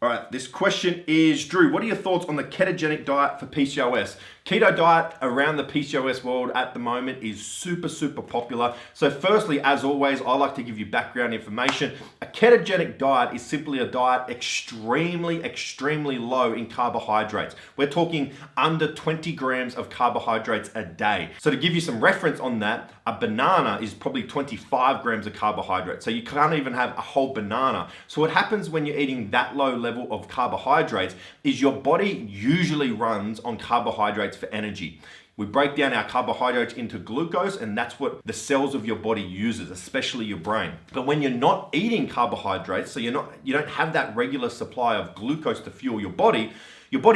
All right, this question is, Drew, what are your thoughts on the ketogenic diet for PCOS? Keto diet around the PCOS world at the moment is super popular. So firstly, as always, I like to give you background information. A ketogenic diet is simply a diet extremely low in carbohydrates. We're talking under 20 grams of carbohydrates a day. So to give you some reference on that, a banana is probably 25 grams of carbohydrates. So you can't even have a whole banana. So what happens when you're eating that low level of carbohydrates is your body usually runs on carbohydrates for energy. We break down our carbohydrates into glucose, and that's what the cells of your body uses, especially your brain. But when you're not eating carbohydrates, so you don't have that regular supply of glucose to fuel your body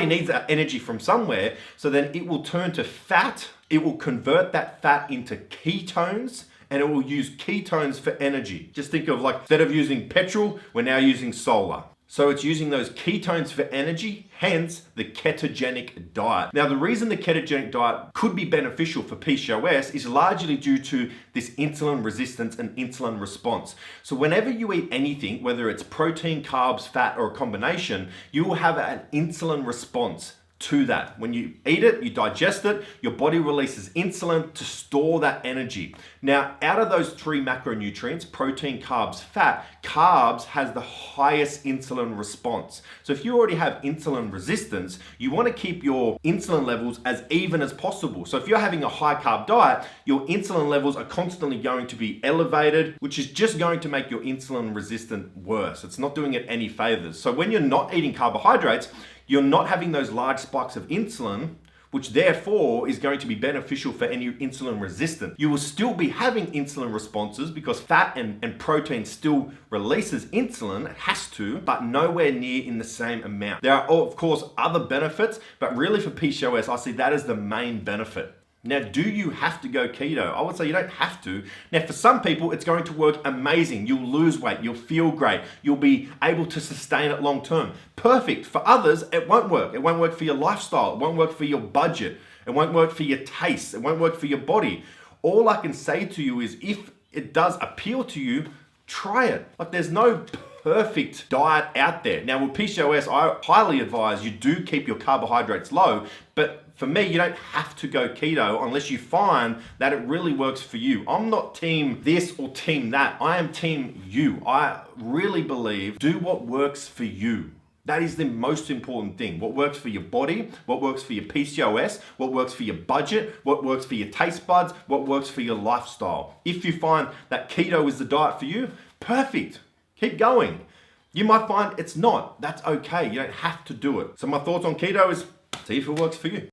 needs that energy from somewhere, so then it will turn to fat, it will convert that fat into ketones, and it will use ketones for energy. Just think of, like, instead of using petrol, we're now using solar. So it's using those ketones for energy, hence the ketogenic diet. Now, the reason the ketogenic diet could be beneficial for PCOS is largely due to this insulin resistance and insulin response. So whenever you eat anything, whether it's protein, carbs, fat, or a combination, you will have an insulin response to that. When you eat it, you digest it, your body releases insulin to store that energy. Now, out of those three macronutrients, protein, carbs, fat, carbs has the highest insulin response. So if you already have insulin resistance, you want to keep your insulin levels as even as possible. So if you're having a high carb diet, your insulin levels are constantly going to be elevated, which is just going to make your insulin resistant worse. It's not doing it any favors. So when you're not eating carbohydrates, you're not having those large spikes of insulin, which therefore is going to be beneficial for any insulin resistant. You will still be having insulin responses because fat and protein still releases insulin, it has to, but nowhere near in the same amount. There are, of course, other benefits, but really for PCOS, I see that as the main benefit. Now, do you have to go keto? I would say you don't have to. Now, for some people, it's going to work amazing. You'll lose weight, you'll feel great, you'll be able to sustain it long term. Perfect. For others, it won't work. It won't work for your lifestyle, it won't work for your budget, it won't work for your taste, it won't work for your body. All I can say to you is, if it does appeal to you, try it. Like, there's no perfect diet out there. Now, with PCOS, I highly advise you do keep your carbohydrates low, but for me, you don't have to go keto unless you find that it really works for you. I'm not team this or team that. I am team you. I really believe do what works for you. That is the most important thing. What works for your body, what works for your PCOS, what works for your budget, what works for your taste buds, what works for your lifestyle. If you find that keto is the diet for you, perfect. Keep going. You might find it's not. That's okay. You don't have to do it. So my thoughts on keto is see if it works for you.